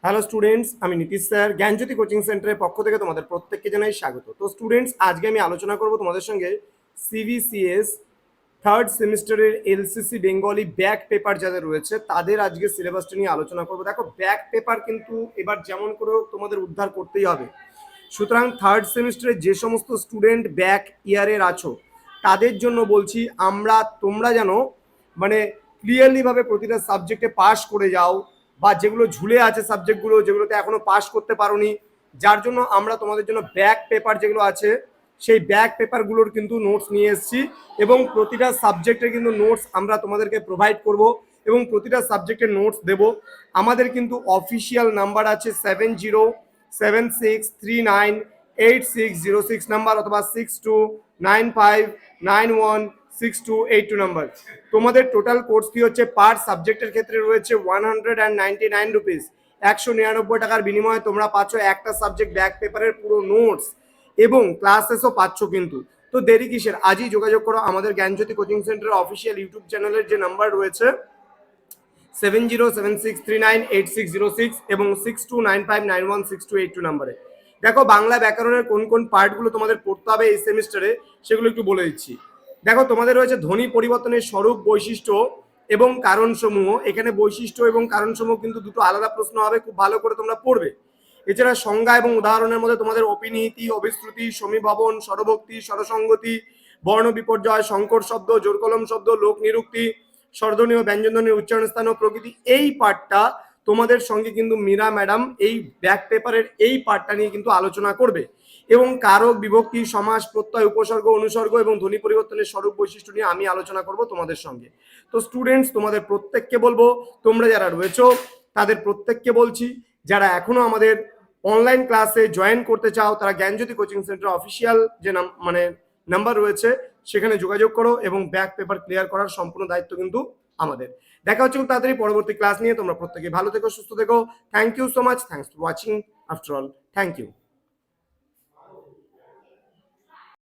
Hello students, আমি Nitish sir জ্ঞানজ্যোতি coaching সেন্টারের পক্ষ থেকে তোমাদের প্রত্যেককে জানাই স্বাগত। তো স্টুডেন্টস, আজকে আমি আলোচনা করব তোমাদের সঙ্গে সিবিসিএস থার্ড সেমিস্টারের এলসিসি বেঙ্গলি ব্যাক পেপার যাদের রয়েছে তাদের আজকে সিলেবাসটা নিয়ে আলোচনা করব। দেখো, ব্যাক পেপার কিন্তু এবার যেমন করে তোমাদের উদ্ধার করতেই হবে। সুতরাং থার্ড সেমিস্টারে যে সমস্ত স্টুডেন্ট ব্যাক ইয়ারের আছো তাদের জন্য বলছি, তোমরা যেন মানে ক্লিয়ারলিভাবে প্রতিটা সাবজেক্টে পাস করে যাও, বা যেগুলো ঝুলে আছে সাবজেক্টগুলো যেগুলোতে এখনো পাস করতে পারোনি, যার জন্য আমরা তোমাদের জন্য ব্যাক পেপার যেগুলো আছে সেই ব্যাক পেপারগুলোর কিন্তু নোটস নিয়ে এসেছি, এবং প্রতিটা সাবজেক্টের কিন্তু নোটস আমরা তোমাদেরকে প্রোভাইড করব এবং প্রতিটা সাবজেক্টের নোটস দেব। আমাদের কিন্তু অফিসিয়াল নাম্বার আছে 7076398606 নাম্বার, অথবা 6295916282 নাম্বার। তোমাদের টোটাল কোর্স ফি হচ্ছে পার সাবজেক্টের ক্ষেত্রে রয়েছে 199 রুপিস। 199 টাকার বিনিময়ে তোমরা পাচ্ছ একটা সাবজেক্ট ব্যাক পেপারের পুরো নোটস এবং ক্লাসেসও পাচ্ছ কিন্তু। তো দেরি কিসের, আজই যোগাযোগ করো আমাদের জ্ঞানজ্যোতি কোচিং সেন্টারের অফিসিয়াল ইউটিউব চ্যানেলের যে নাম্বার রয়েছে 7076398606 এবং 6295916282 নাম্বারে। দেখো, বাংলা ব্যাকরণের কোন কোন পার্টগুলো তোমাদের পড়তে হবে এই সেমিস্টারে সেগুলো একটু বলে দিচ্ছি। দেখো, তোমাদের রয়েছে ধ্বনি পরিবর্তনের স্বরূপ, বৈশিষ্ট্য এবং কারণসমূহ। এখানে বৈশিষ্ট্য এবং কারণসমূহ কিন্তু দুটো আলাদা প্রশ্ন হবে, খুব ভালো করে তোমরা পড়বে। এছাড়া সংজ্ঞা এবং উদাহরণের মধ্যে তোমাদের অপিনিহিতি, অবিশ্রুতি, সমীভবন, স্বরভক্তি, স্বরসঙ্গতি, বর্ণ বিপর্যয়, সংকর শব্দ, জোরকলম শব্দ, লোক নিরুক্তি, স্বরধ্বনি ও ব্যঞ্জনধ্বনির উচ্চারণ স্থান ও প্রকৃতি, এই পার্টটা তোমাদের সঙ্গে কিন্তু মীরা ম্যাডাম এই ব্যাক পেপারের এই পার্টটা নিয়ে কিন্তু আলোচনা করবে। এবং কারক, বিভক্তি, সমাস, প্রত্যয়, উপসর্গ, অনুসর্গ এবং ধ্বনি পরিবর্তনের স্বরূপ, বৈশিষ্ট্য নিয়ে আমি আলোচনা করব তোমাদের সঙ্গে। তো স্টুডেন্টস, তোমাদের প্রত্যেককে বলবো, তোমরা যারা রয়েছো তাদের প্রত্যেককে বলছি, যারা এখনো আমাদের অনলাইন ক্লাসে জয়েন করতে চাও তারা জ্ঞানজ্যোতি কোচিং সেন্টার অফিসিয়াল যে নাম্বার রয়েছে সেখানে যোগাযোগ করো, এবং ব্যাক পেপার ক্লিয়ার করার সম্পূর্ণ দায়িত্ব কিন্তু আমাদের। দেখা হচ্ছে খুব তাড়াতাড়ি পরবর্তী ক্লাস নিয়ে। তোমরা প্রত্যেকে ভালো থেকো, সুস্থ থেকো। Thank you so much. Thanks for watching. After all, thank you.